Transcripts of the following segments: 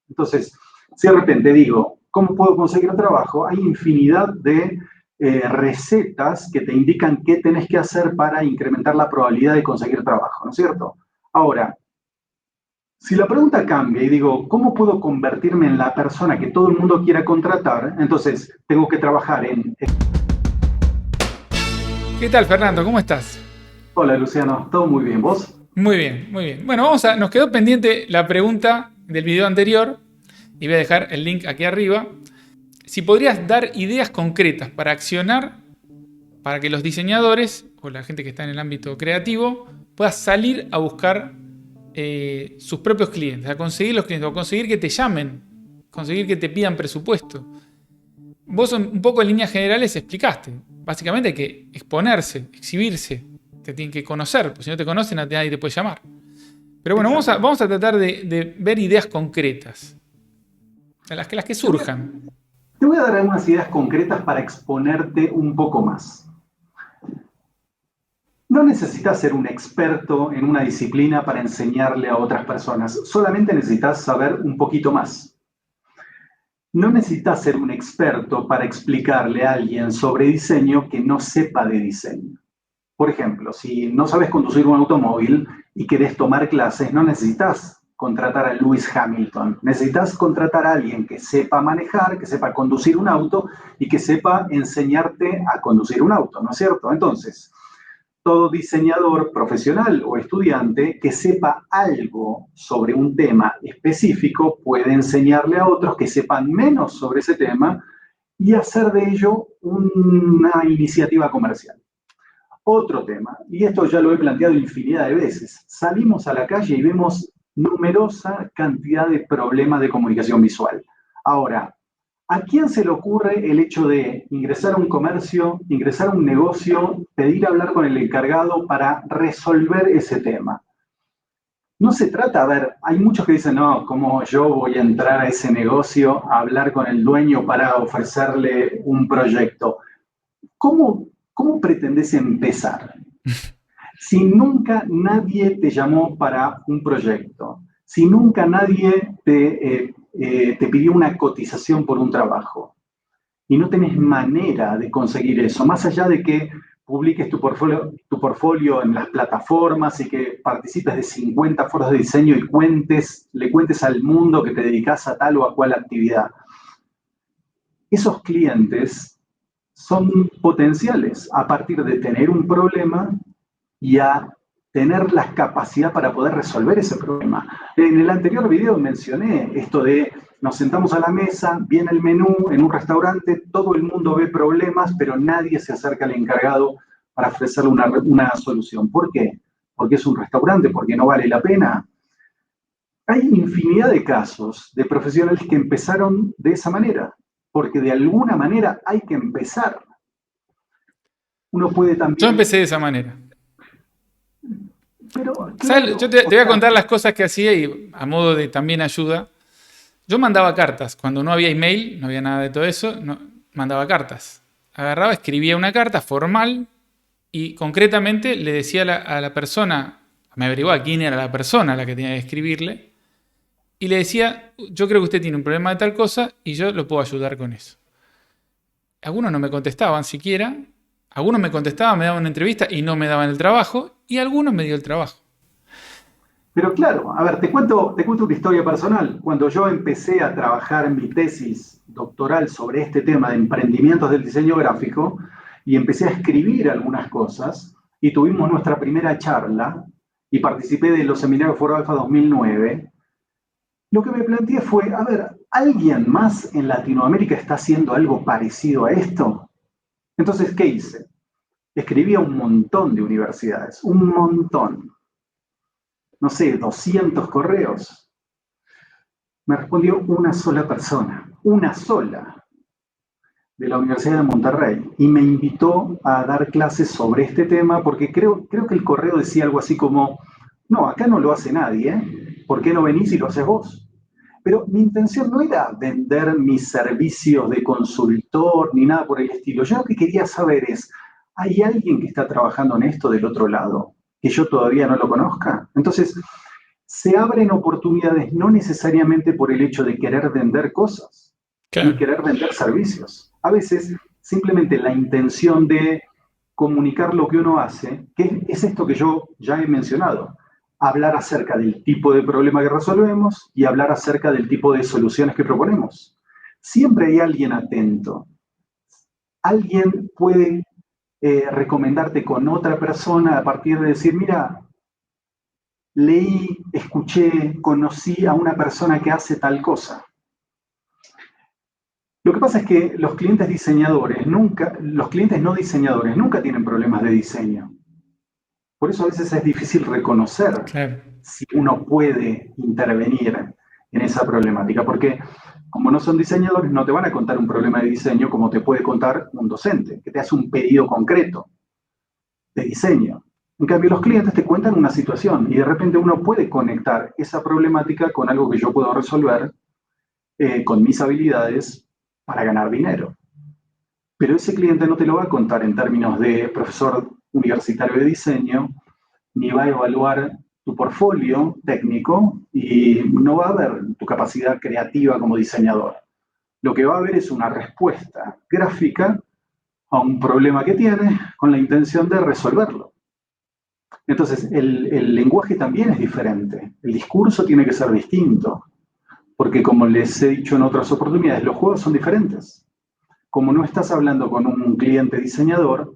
Entonces, si de repente digo, ¿cómo puedo conseguir trabajo? Hay infinidad de recetas que te indican qué tenés que hacer para incrementar la probabilidad de conseguir trabajo, ¿no es cierto? Ahora, si la pregunta cambia y digo, ¿cómo puedo convertirme en la persona que todo el mundo quiera contratar? Entonces, tengo que trabajar en... ¿Qué tal, Fernando? ¿Cómo estás? Hola, Luciano, ¿todo muy bien? ¿Vos? Muy bien, muy bien. Bueno, nos quedó pendiente la pregunta del video anterior y voy a dejar el link aquí arriba. Si podrías dar ideas concretas para accionar para que los diseñadores o la gente que está en el ámbito creativo pueda salir a buscar sus propios clientes, a conseguir los clientes o conseguir que te llamen, conseguir que te pidan presupuesto. Vos un poco en líneas generales explicaste. Básicamente hay que exponerse, exhibirse. Te tienen que conocer, pues si no te conocen nadie te puede llamar. Pero bueno, Exacto. vamos a tratar de ver ideas concretas. Las que Te voy, a, surjan. te voy a dar algunas ideas concretas para exponerte un poco más. No necesitas ser un experto en una disciplina para enseñarle a otras personas, solamente necesitas saber un poquito más. No necesitas ser un experto para explicarle a alguien sobre diseño que no sepa de diseño. Por ejemplo, si no sabes conducir un automóvil y querés tomar clases, no necesitas contratar a Lewis Hamilton. Necesitas contratar a alguien que sepa manejar, que sepa conducir un auto y que sepa enseñarte a conducir un auto, ¿no es cierto? Entonces, todo diseñador profesional o estudiante que sepa algo sobre un tema específico puede enseñarle a otros que sepan menos sobre ese tema y hacer de ello una iniciativa comercial. Otro tema, y esto ya lo he planteado infinidad de veces, salimos a la calle y vemos numerosa cantidad de problemas de comunicación visual. Ahora, ¿a quién se le ocurre el hecho de ingresar a un comercio, ingresar a un negocio, pedir hablar con el encargado para resolver ese tema? No se trata, a ver, hay muchos que dicen, no, ¿cómo yo voy a entrar a ese negocio a hablar con el dueño para ofrecerle un proyecto? ¿Cómo pretendes empezar? Si nunca nadie te llamó para un proyecto, si nunca nadie te pidió una cotización por un trabajo y no tenés manera de conseguir eso, más allá de que publiques tu portfolio en las plataformas y que participes de 50 foros de diseño y le cuentes al mundo que te dedicas a tal o a cual actividad. Esos clientes son potenciales a partir de tener un problema y a tener la capacidad para poder resolver ese problema. En el anterior video mencioné esto de nos sentamos a la mesa, viene el menú en un restaurante, todo el mundo ve problemas, pero nadie se acerca al encargado para ofrecerle una solución. ¿Por qué? Porque es un restaurante, porque no vale la pena. Hay infinidad de casos de profesionales que empezaron de esa manera, porque de alguna manera hay que empezar. Uno puede Yo también, empecé de esa manera. pero ¿Sabes? Yo claro, o te voy a sea, contar las cosas que hacía y a modo de también ayuda. Yo mandaba cartas. Cuando no había email, no había nada de todo eso, mandaba cartas. Agarraba, escribía una carta formal y concretamente le decía a la persona, me averiguaba quién era la persona a la que tenía que escribirle, y le decía, yo creo que usted tiene un problema de tal cosa y yo lo puedo ayudar con eso. Algunos no me contestaban siquiera, algunos me contestaban, me daban una entrevista y no me daban el trabajo, y algunos me dio el trabajo. pero claro, a ver, te cuento una historia personal. Cuando yo empecé a trabajar en mi tesis doctoral sobre este tema de emprendimientos del diseño gráfico y empecé a escribir algunas cosas y tuvimos nuestra primera charla y participé de los seminarios Foro Alfa 2009, lo que me planteé fue, a ver, ¿alguien más en Latinoamérica está haciendo algo parecido a esto? Entonces, ¿qué hice? Escribí a un montón de universidades, un montón, no sé, 200 correos. Me respondió una sola persona, una sola, de la Universidad de Monterrey, y me invitó a dar clases sobre este tema porque creo que el correo decía algo así como, no, acá no lo hace nadie, ¿eh? ¿Por qué no venís y lo haces vos? Pero mi intención no era vender mis servicios de consultor ni nada por el estilo. Yo lo que quería saber es, ¿hay alguien que está trabajando en esto del otro lado que yo todavía no lo conozca? Entonces, se abren oportunidades no necesariamente por el hecho de querer vender cosas, ni querer vender servicios. A veces simplemente la intención de comunicar lo que uno hace, que es esto que yo ya he mencionado, hablar acerca del tipo de problema que resolvemos y hablar acerca del tipo de soluciones que proponemos. Siempre hay alguien atento. Alguien puede recomendarte con otra persona a partir de decir, mira, leí, escuché, conocí a una persona que hace tal cosa. Lo que pasa es que los clientes no diseñadores nunca tienen problemas de diseño. Por eso a veces es difícil reconocer si uno puede intervenir en esa problemática, porque como no son diseñadores, no te van a contar un problema de diseño como te puede contar un docente, que te hace un pedido concreto de diseño. En cambio, los clientes te cuentan una situación y de repente uno puede conectar esa problemática con algo que yo puedo resolver con mis habilidades para ganar dinero. Pero ese cliente no te lo va a contar en términos de profesor universitario de diseño, ni va a evaluar tu portfolio técnico y no va a ver tu capacidad creativa como diseñador. Lo que va a ver es una respuesta gráfica a un problema que tiene con la intención de resolverlo. Entonces, el lenguaje también es diferente. El discurso tiene que ser distinto, porque como les he dicho en otras oportunidades, los juegos son diferentes. Como no estás hablando con un cliente diseñador,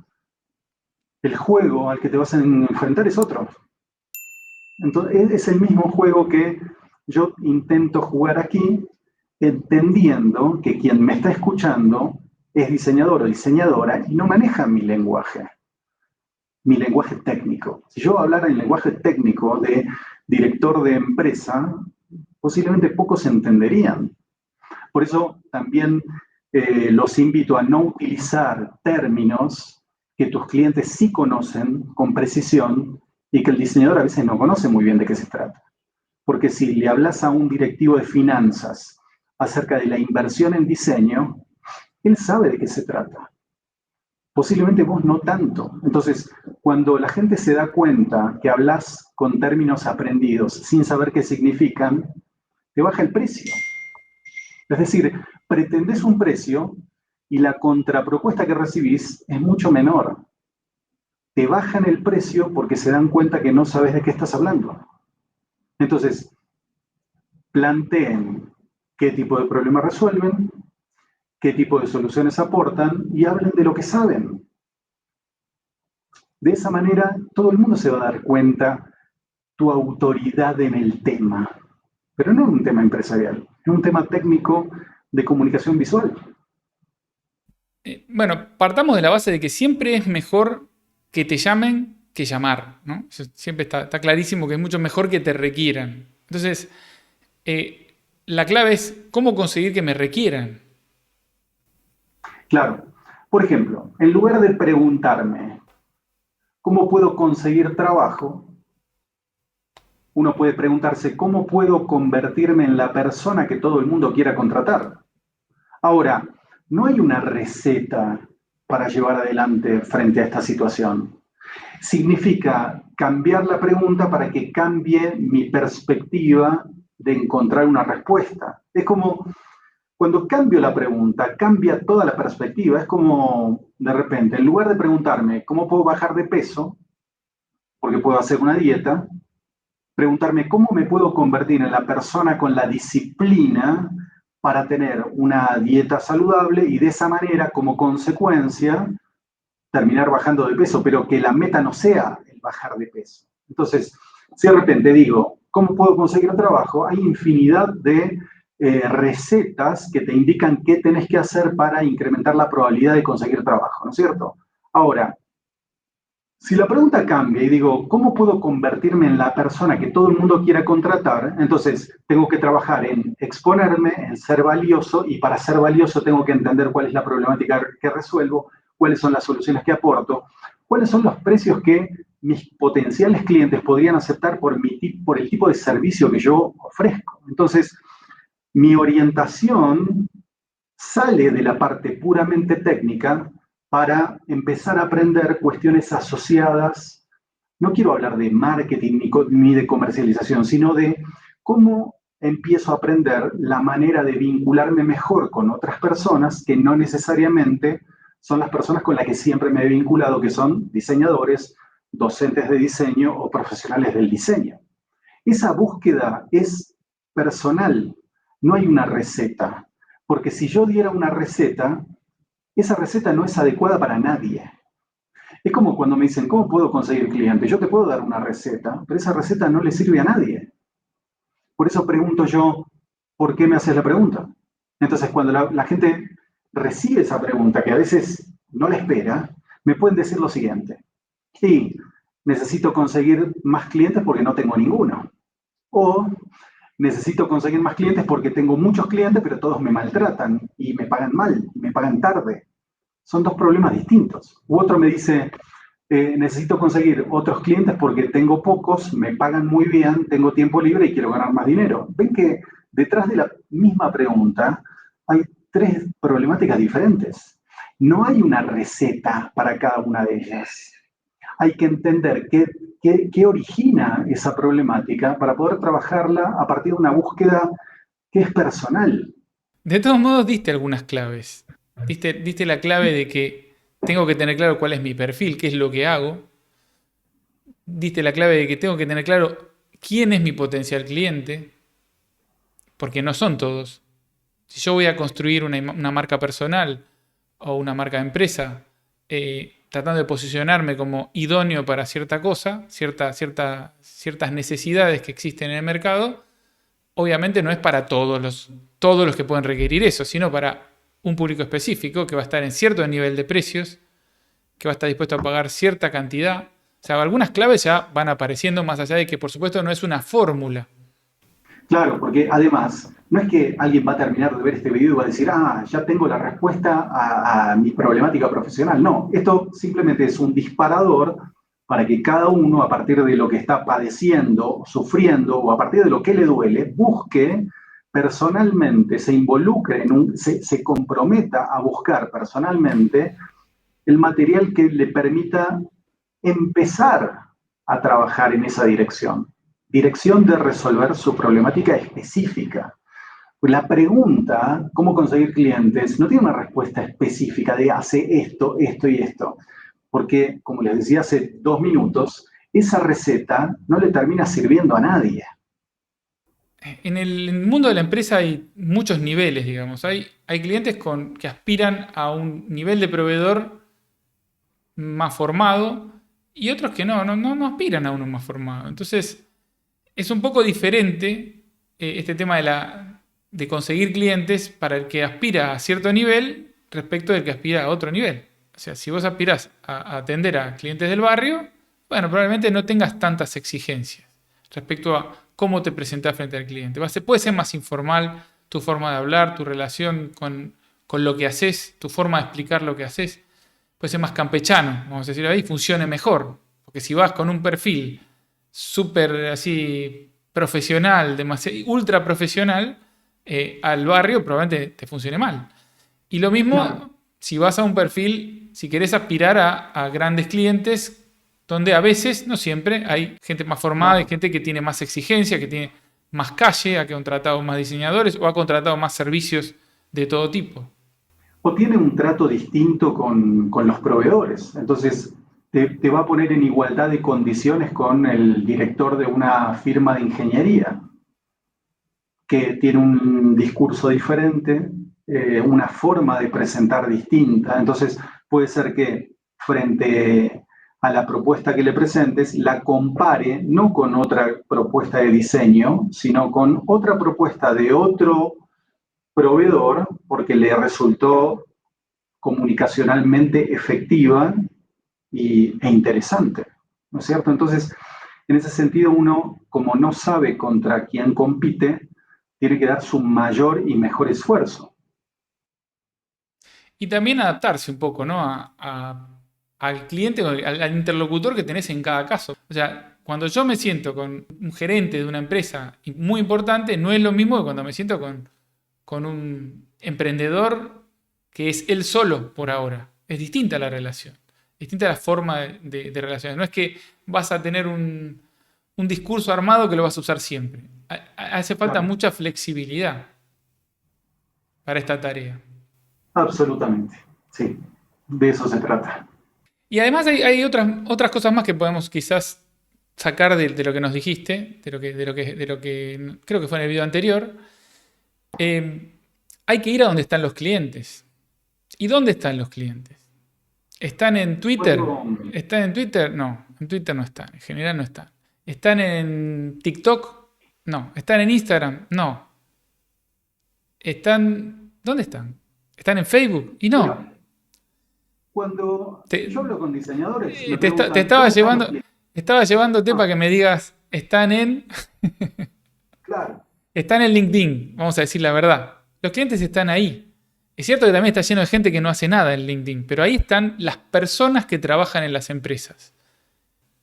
el juego al que te vas a enfrentar es otro. Entonces, es el mismo juego que yo intento jugar aquí, entendiendo que quien me está escuchando es diseñador o diseñadora y no maneja mi lenguaje técnico. Si yo hablara en lenguaje técnico de director de empresa, posiblemente pocos entenderían. Por eso también los invito a no utilizar términos que tus clientes sí conocen con precisión y que el diseñador a veces no conoce muy bien de qué se trata. Porque si le hablas a un directivo de finanzas acerca de la inversión en diseño, él sabe de qué se trata. Posiblemente vos no tanto. Entonces, cuando la gente se da cuenta que hablas con términos aprendidos sin saber qué significan, te baja el precio. Es decir, pretendés un precio y la contrapropuesta que recibís es mucho menor. Te bajan el precio porque se dan cuenta que no sabes de qué estás hablando. Entonces, planteen qué tipo de problema resuelven, qué tipo de soluciones aportan y hablen de lo que saben. De esa manera, todo el mundo se va a dar cuenta tu autoridad en el tema, pero no en un tema empresarial, en un tema técnico de comunicación visual. Bueno, partamos de la base de que siempre es mejor que te llamen que llamar, ¿no? Eso siempre está clarísimo que es mucho mejor que te requieran. Entonces, la clave es cómo conseguir que me requieran. Claro. Por ejemplo, en lugar de preguntarme cómo puedo conseguir trabajo, uno puede preguntarse cómo puedo convertirme en la persona que todo el mundo quiera contratar. Ahora, no hay una receta para llevar adelante frente a esta situación. Significa cambiar la pregunta para que cambie mi perspectiva de encontrar una respuesta. Es como cuando cambio la pregunta, cambia toda la perspectiva. Es como, de repente, en lugar de preguntarme cómo puedo bajar de peso, porque puedo hacer una dieta, preguntarme cómo me puedo convertir en la persona con la disciplina para tener una dieta saludable y de esa manera, como consecuencia, terminar bajando de peso, pero que la meta no sea el bajar de peso. Entonces, si de repente digo, ¿cómo puedo conseguir trabajo? Hay infinidad de recetas que te indican qué tenés que hacer para incrementar la probabilidad de conseguir trabajo, ¿no es cierto? Ahora, si la pregunta cambia y digo, ¿cómo puedo convertirme en la persona que todo el mundo quiera contratar? Entonces, tengo que trabajar en exponerme, en ser valioso, y para ser valioso tengo que entender cuál es la problemática que resuelvo, cuáles son las soluciones que aporto, cuáles son los precios que mis potenciales clientes podrían aceptar por el tipo de servicio que yo ofrezco. Entonces, mi orientación sale de la parte puramente técnica para empezar a aprender cuestiones asociadas no quiero hablar de marketing ni de comercialización, sino de cómo empiezo a aprender la manera de vincularme mejor con otras personas que no necesariamente son las personas con las que siempre me he vinculado, que son diseñadores, docentes de diseño o profesionales del diseño. Esa búsqueda es personal, no hay una receta, porque si yo diera una receta, esa receta no es adecuada para nadie. Es como cuando me dicen, ¿cómo puedo conseguir clientes? Yo te puedo dar una receta, pero esa receta no le sirve a nadie. Por eso pregunto yo, ¿por qué me haces la pregunta? Entonces, cuando la gente recibe esa pregunta, que a veces no la espera, me pueden decir lo siguiente. Sí, necesito conseguir más clientes porque no tengo ninguno. O necesito conseguir más clientes porque tengo muchos clientes, pero todos me maltratan y me pagan mal, me pagan tarde. Son dos problemas distintos. U otro me dice, necesito conseguir otros clientes porque tengo pocos, me pagan muy bien, tengo tiempo libre y quiero ganar más dinero. Ven que detrás de la misma pregunta hay tres problemáticas diferentes. No hay una receta para cada una de ellas. Hay que entender qué origina esa problemática para poder trabajarla a partir de una búsqueda que es personal. De todos modos, diste algunas claves. Diste la clave de que tengo que tener claro cuál es mi perfil, qué es lo que hago. Diste la clave de que tengo que tener claro quién es mi potencial cliente, porque no son todos. Si yo voy a construir una marca personal o una marca de empresa, tratando de posicionarme como idóneo para cierta cosa, ciertas necesidades que existen en el mercado, obviamente no es para todos los que pueden requerir eso, sino para un público específico que va a estar en cierto nivel de precios, que va a estar dispuesto a pagar cierta cantidad. O sea, algunas claves ya van apareciendo, más allá de que, por supuesto, no es una fórmula. Claro, porque además, no es que alguien va a terminar de ver este video y va a decir, ya tengo la respuesta a mi problemática profesional. No, esto simplemente es un disparador para que cada uno, a partir de lo que está padeciendo, sufriendo, o a partir de lo que le duele, busque personalmente, se involucre, se comprometa a buscar personalmente el material que le permita empezar a trabajar en esa dirección de resolver su problemática específica. La pregunta, ¿cómo conseguir clientes?, no tiene una respuesta específica de hace esto, esto y esto, porque, como les decía hace 2 minutos, esa receta no le termina sirviendo a nadie. En el mundo de la empresa hay muchos niveles, digamos. Hay clientes que aspiran a un nivel de proveedor más formado y otros que no aspiran a uno más formado. Entonces, es un poco diferente este tema de conseguir clientes para el que aspira a cierto nivel respecto del que aspira a otro nivel. O sea, si vos aspirás a atender a clientes del barrio, bueno, probablemente no tengas tantas exigencias respecto a cómo te presentás frente al cliente. Puede ser más informal tu forma de hablar, tu relación con lo que haces, tu forma de explicar lo que haces. Puede ser más campechano, vamos a decir ahí, funcione mejor. Porque si vas con un perfil súper así profesional, ultra profesional, al barrio probablemente te funcione mal. Y lo mismo, claro, si vas a un perfil, si querés aspirar a grandes clientes, donde a veces, no siempre, hay gente más formada, hay gente que tiene más exigencia, que tiene más calle, ha contratado más diseñadores o ha contratado más servicios de todo tipo. O tiene un trato distinto con los proveedores. Entonces, te va a poner en igualdad de condiciones con el director de una firma de ingeniería, que tiene un discurso diferente, una forma de presentar distinta. Entonces, puede ser que frente a la propuesta que le presentes, la compare no con otra propuesta de diseño, sino con otra propuesta de otro proveedor, porque le resultó comunicacionalmente efectiva e interesante, ¿no es cierto? Entonces, en ese sentido, uno, como no sabe contra quién compite, tiene que dar su mayor y mejor esfuerzo. Y también adaptarse un poco, ¿no? Al cliente, al interlocutor que tenés en cada caso. O sea, cuando yo me siento con un gerente de una empresa muy importante, no es lo mismo que cuando me siento con un emprendedor que es él solo por ahora. Es distinta la relación. distinta la forma de relacionar. No es que vas a tener un discurso armado que lo vas a usar siempre. Hace falta Claro, mucha flexibilidad para esta tarea. absolutamente. Sí, de eso se trata. Y además hay otras cosas más que podemos quizás sacar de lo que nos dijiste, de lo que creo que fue en el video anterior. Hay que ir a donde están los clientes. ¿Y dónde están los clientes? ¿Están en Twitter? Cuando, ¿Están en Twitter? No, en Twitter no están, en general no están. ¿Están en TikTok? No. ¿Están en Instagram? No. ¿Dónde están? ¿Están en Facebook? Y no. mira, cuando yo Te, hablo con diseñadores, me te preguntan, estaba ¿dónde están los llevando, clientes? estaba llevándote Ah, para que me digas, claro, están en LinkedIn, vamos a decir la verdad. Los clientes están ahí. Es cierto que también está lleno de gente que no hace nada en LinkedIn, pero ahí están las personas que trabajan en las empresas.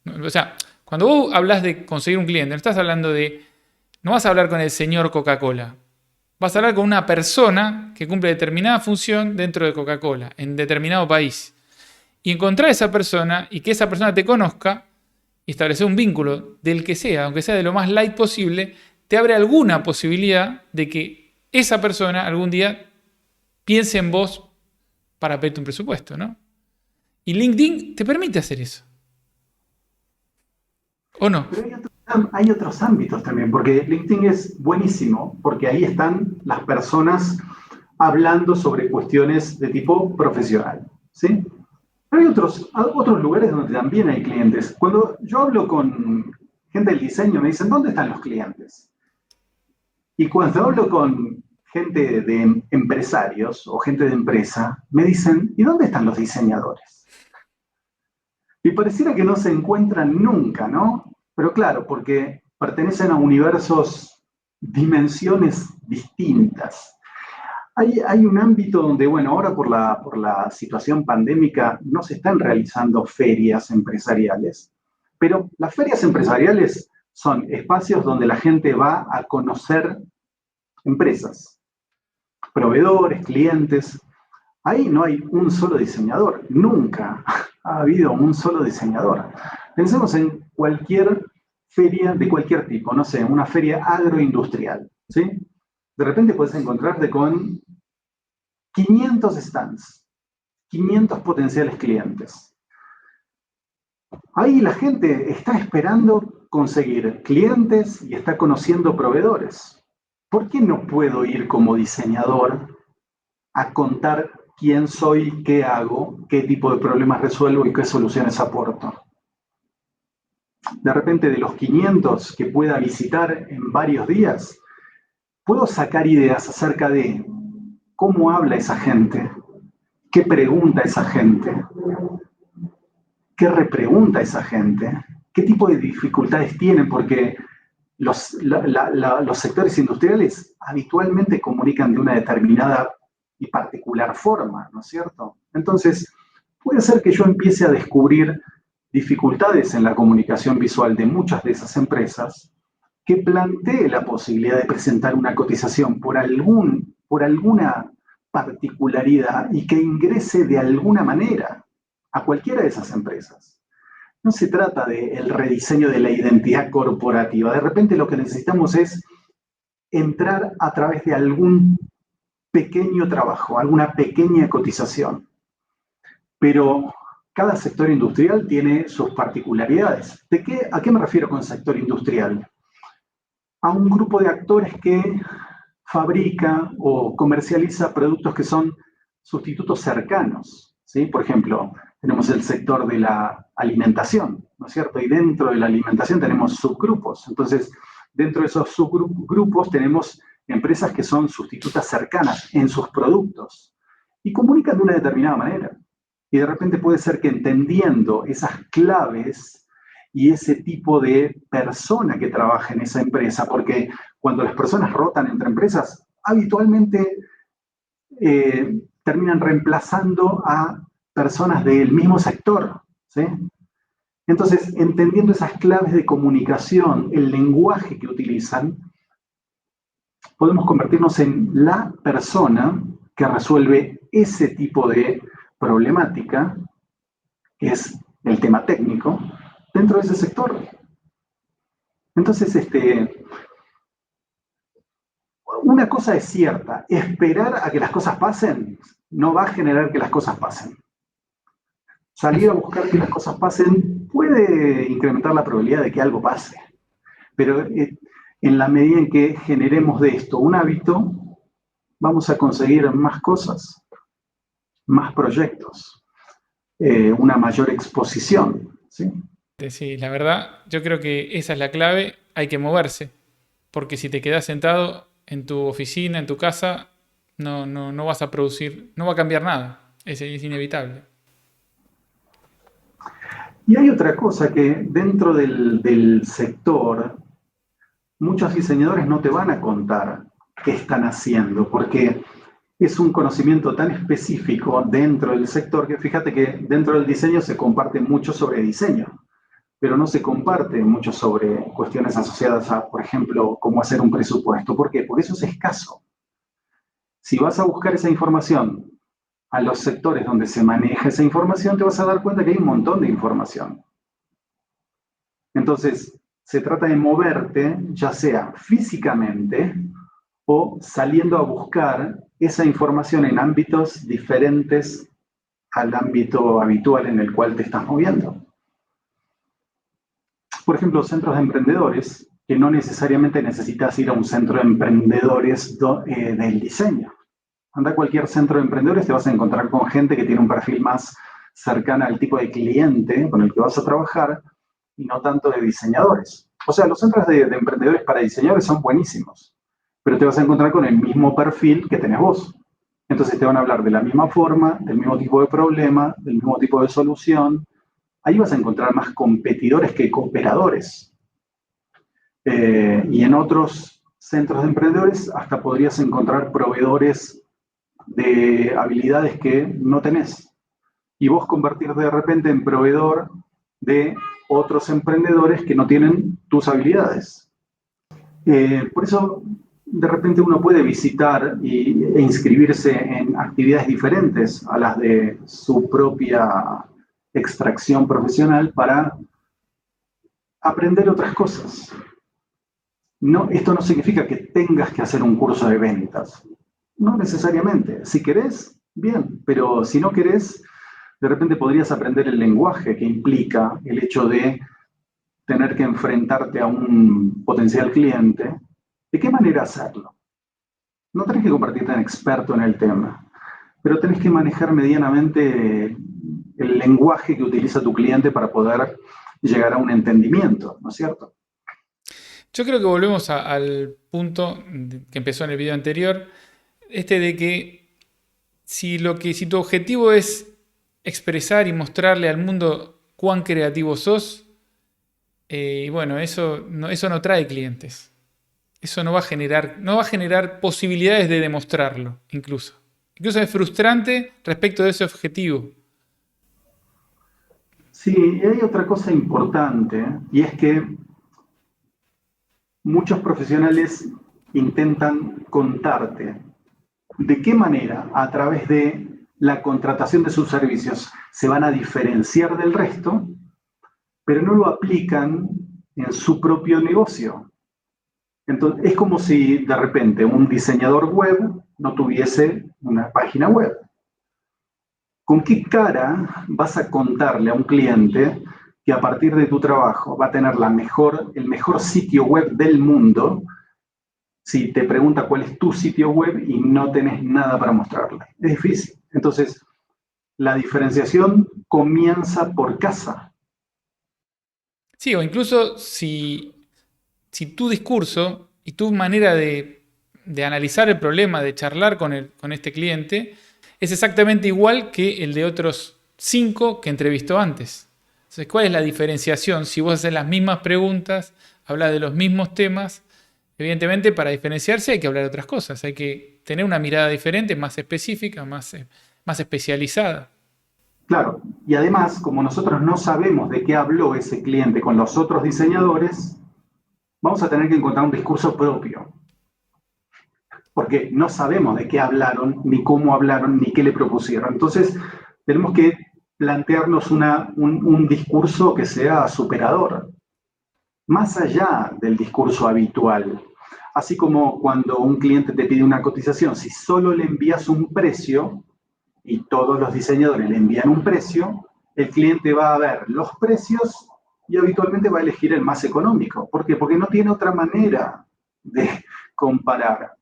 O sea, cuando vos hablas de conseguir un cliente, no estás hablando de, no vas a hablar con el señor Coca-Cola. Vas a hablar con una persona que cumple determinada función dentro de Coca-Cola, en determinado país. Y encontrar a esa persona y que esa persona te conozca y establecer un vínculo del que sea, aunque sea de lo más light posible, te abre alguna posibilidad de que esa persona algún día piense en vos para pedirte un presupuesto, ¿no? Y LinkedIn te permite hacer eso, ¿o no? pero hay otros ámbitos también, porque LinkedIn es buenísimo, porque ahí están las personas hablando sobre cuestiones de tipo profesional, ¿sí? Pero hay otros lugares donde también hay clientes. Cuando yo hablo con gente del diseño, me dicen, ¿dónde están los clientes? Y cuando hablo con gente de empresarios o gente de empresa, me dicen, ¿y dónde están los diseñadores? Y pareciera que no se encuentran nunca, ¿no? Pero claro, porque pertenecen a universos, dimensiones distintas. Hay un ámbito donde, bueno, ahora por la situación pandémica no se están realizando ferias empresariales, pero las ferias empresariales son espacios donde la gente va a conocer empresas, proveedores, clientes. Ahí no hay un solo diseñador, nunca ha habido un solo diseñador. Pensemos en cualquier feria de cualquier tipo, no sé, una feria agroindustrial, ¿sí? De repente puedes encontrarte con 500 stands, 500 potenciales clientes. Ahí la gente está esperando conseguir clientes y está conociendo proveedores. ¿Por qué no puedo ir como diseñador a contar quién soy, qué hago, qué tipo de problemas resuelvo y qué soluciones aporto? De repente de los 500 que pueda visitar en varios días, puedo sacar ideas acerca de cómo habla esa gente, qué pregunta esa gente, qué repregunta esa gente, qué tipo de dificultades tienen, porque los sectores industriales habitualmente comunican de una determinada y particular forma, ¿no es cierto? Entonces, puede ser que yo empiece a descubrir dificultades en la comunicación visual de muchas de esas empresas, que plantee la posibilidad de presentar una cotización por alguna particularidad y que ingrese de alguna manera a cualquiera de esas empresas. No se trata del rediseño de la identidad corporativa. De repente lo que necesitamos es entrar a través de algún pequeño trabajo, alguna pequeña cotización. Pero cada sector industrial tiene sus particularidades. ¿A qué me refiero con sector industrial? A un grupo de actores que fabrica o comercializa productos que son sustitutos cercanos, ¿sí? Por ejemplo, tenemos el sector de la alimentación, ¿no es cierto? Y dentro de la alimentación tenemos subgrupos. Entonces, dentro de esos subgrupos tenemos empresas que son sustitutas cercanas en sus productos y comunican de una determinada manera. Y de repente puede ser que entendiendo esas claves y ese tipo de persona que trabaja en esa empresa, porque cuando las personas rotan entre empresas, habitualmente terminan reemplazando a personas del mismo sector, ¿sí? Entonces, entendiendo esas claves de comunicación, el lenguaje que utilizan, podemos convertirnos en la persona que resuelve ese tipo de problemática que es el tema técnico, dentro de ese sector. Entonces, una cosa es cierta, esperar a que las cosas pasen no va a generar que las cosas pasen. Salir a buscar que las cosas pasen puede incrementar la probabilidad de que algo pase, pero en la medida en que generemos de esto un hábito, vamos a conseguir más cosas, más proyectos, una mayor exposición, ¿sí? Sí, la verdad, yo creo que esa es la clave, hay que moverse, porque si te quedas sentado en tu oficina, en tu casa, no vas a producir, no va a cambiar nada, es inevitable. Y hay otra cosa que dentro del sector, muchos diseñadores no te van a contar qué están haciendo, porque es un conocimiento tan específico dentro del sector que fíjate que dentro del diseño se comparte mucho sobre diseño, pero no se comparte mucho sobre cuestiones asociadas a, por ejemplo, cómo hacer un presupuesto. ¿Por qué? Porque eso es escaso. Si vas a buscar esa información a los sectores donde se maneja esa información, te vas a dar cuenta que hay un montón de información. Entonces, se trata de moverte, ya sea físicamente o saliendo a buscar esa información en ámbitos diferentes al ámbito habitual en el cual te estás moviendo. Por ejemplo, centros de emprendedores, que no necesariamente necesitas ir a un centro de emprendedores del diseño. Anda a cualquier centro de emprendedores, te vas a encontrar con gente que tiene un perfil más cercano al tipo de cliente con el que vas a trabajar y no tanto de diseñadores. O sea, los centros de emprendedores para diseñadores son buenísimos, pero te vas a encontrar con el mismo perfil que tenés vos. Entonces te van a hablar de la misma forma, del mismo tipo de problema, del mismo tipo de solución. Ahí vas a encontrar más competidores que cooperadores. Y en otros centros de emprendedores hasta podrías encontrar proveedores de habilidades que no tenés. Y vos convertirte de repente en proveedor de otros emprendedores que no tienen tus habilidades. Por eso, de repente uno puede visitar e inscribirse en actividades diferentes a las de su propia extracción profesional para aprender otras cosas. No, esto no significa que tengas que hacer un curso de ventas. No necesariamente. Si querés, bien, pero si no querés, de repente podrías aprender el lenguaje que implica el hecho de tener que enfrentarte a un potencial cliente. ¿De qué manera hacerlo? No tenés que convertirte en experto en el tema, pero tenés que manejar medianamente el lenguaje que utiliza tu cliente para poder llegar a un entendimiento, ¿no es cierto? Yo creo que volvemos al punto que empezó en el video anterior, de que si tu objetivo es expresar y mostrarle al mundo cuán creativo sos, bueno, eso no trae clientes. Eso no va a generar posibilidades de demostrarlo, incluso. Incluso es frustrante respecto de ese objetivo. Sí, y hay otra cosa importante, y es que muchos profesionales intentan contarte de qué manera, a través de la contratación de sus servicios, se van a diferenciar del resto, pero no lo aplican en su propio negocio. Entonces, es como si de repente un diseñador web no tuviese una página web. ¿Con qué cara vas a contarle a un cliente que a partir de tu trabajo va a tener el mejor sitio web del mundo si te pregunta cuál es tu sitio web y no tenés nada para mostrarle? Es difícil. Entonces, la diferenciación comienza por casa. Sí, o incluso si tu discurso y tu manera de analizar el problema, de charlar con este cliente, es exactamente igual que el de otros 5 que entrevistó antes. Entonces, ¿cuál es la diferenciación? Si vos haces las mismas preguntas, hablas de los mismos temas, evidentemente para diferenciarse hay que hablar de otras cosas, hay que tener una mirada diferente, más específica, más especializada. Claro, y además, como nosotros no sabemos de qué habló ese cliente con los otros diseñadores, vamos a tener que encontrar un discurso propio, porque no sabemos de qué hablaron, ni cómo hablaron, ni qué le propusieron. Entonces, tenemos que plantearnos un discurso que sea superador, más allá del discurso habitual. Así como cuando un cliente te pide una cotización, si solo le envías un precio y todos los diseñadores le envían un precio, el cliente va a ver los precios y habitualmente va a elegir el más económico. ¿Por qué? Porque no tiene otra manera de comparar.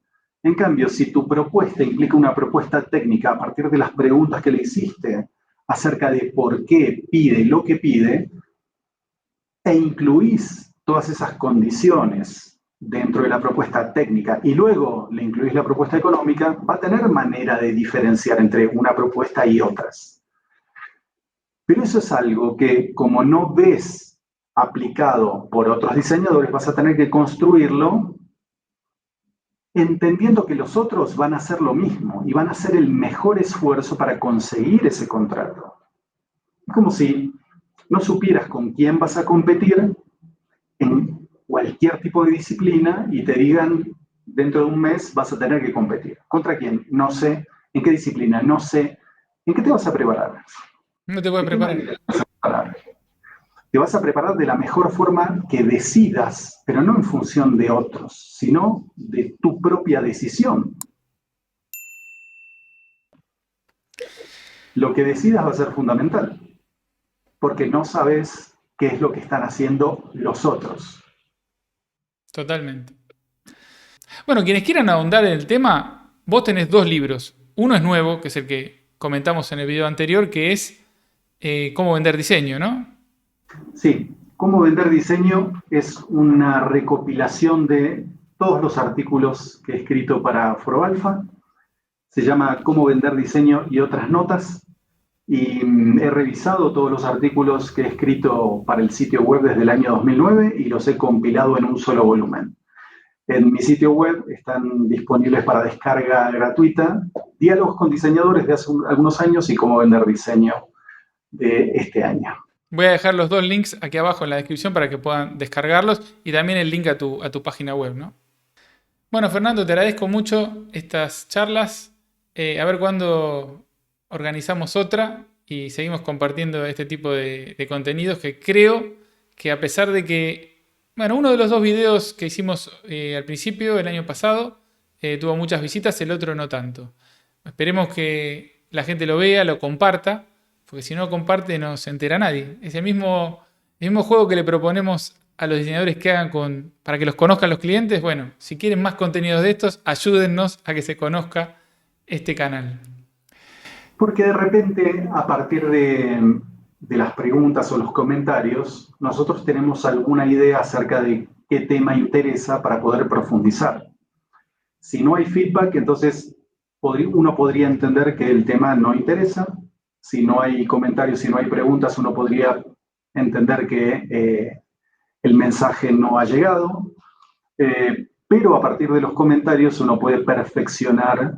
En cambio, si tu propuesta implica una propuesta técnica a partir de las preguntas que le hiciste acerca de por qué pide lo que pide, e incluís todas esas condiciones dentro de la propuesta técnica y luego le incluís la propuesta económica, va a tener manera de diferenciar entre una propuesta y otras. Pero eso es algo que, como no ves aplicado por otros diseñadores, vas a tener que construirlo entendiendo que los otros van a hacer lo mismo y van a hacer el mejor esfuerzo para conseguir ese contrato. Es como si no supieras con quién vas a competir en cualquier tipo de disciplina y te digan, dentro de un mes vas a tener que competir. ¿Contra quién? No sé. ¿En qué disciplina? No sé. ¿En qué te vas a preparar? No te puedes preparar. Te vas a preparar de la mejor forma que decidas, pero no en función de otros, sino de tu propia decisión. Lo que decidas va a ser fundamental, porque no sabes qué es lo que están haciendo los otros. Totalmente. Bueno, quienes quieran ahondar en el tema, vos tenés 2 libros. Uno es nuevo, que es el que comentamos en el video anterior, que es Cómo vender diseño, ¿no? Sí, Cómo vender diseño es una recopilación de todos los artículos que he escrito para Foro Alfa. Se llama Cómo vender diseño y otras notas. Y he revisado todos los artículos que he escrito para el sitio web desde el año 2009 y los he compilado en un solo volumen. En mi sitio web están disponibles para descarga gratuita diálogos con diseñadores de hace algunos años y Cómo vender diseño de este año. Voy a dejar los 2 links aquí abajo en la descripción para que puedan descargarlos y también el link a tu página web, ¿no? Bueno, Fernando, te agradezco mucho estas charlas. A ver cuándo organizamos otra y seguimos compartiendo este tipo de contenidos que creo que a pesar de que, bueno, uno de los 2 videos que hicimos al principio, el año pasado, tuvo muchas visitas, el otro no tanto. Esperemos que la gente lo vea, lo comparta, porque si no lo comparte no se entera nadie. Es el mismo juego que le proponemos a los diseñadores que hagan para que los conozcan los clientes. Bueno, si quieren más contenidos de estos, ayúdennos a que se conozca este canal. Porque de repente, a partir de las preguntas o los comentarios, nosotros tenemos alguna idea acerca de qué tema interesa para poder profundizar. Si no hay feedback, entonces uno podría entender que el tema no interesa. Si no hay comentarios, si no hay preguntas, uno podría entender que el mensaje no ha llegado. Pero a partir de los comentarios uno puede perfeccionar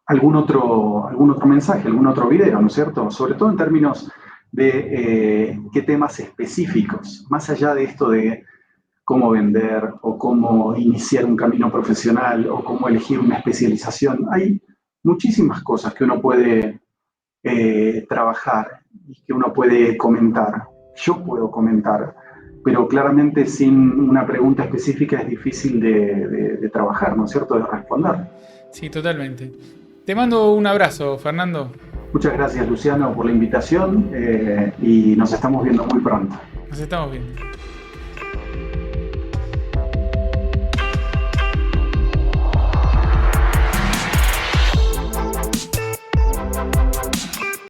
algún otro mensaje, algún otro video, ¿no es cierto? Sobre todo en términos de qué temas específicos, más allá de esto de cómo vender o cómo iniciar un camino profesional o cómo elegir una especialización. Hay muchísimas cosas que uno puede trabajar y que uno puede comentar. Yo puedo comentar, pero claramente sin una pregunta específica es difícil de trabajar, ¿no es cierto?, de responder. Sí, totalmente. Te mando un abrazo, Fernando. Muchas gracias, Luciano, por la invitación y nos estamos viendo muy pronto. Nos estamos viendo.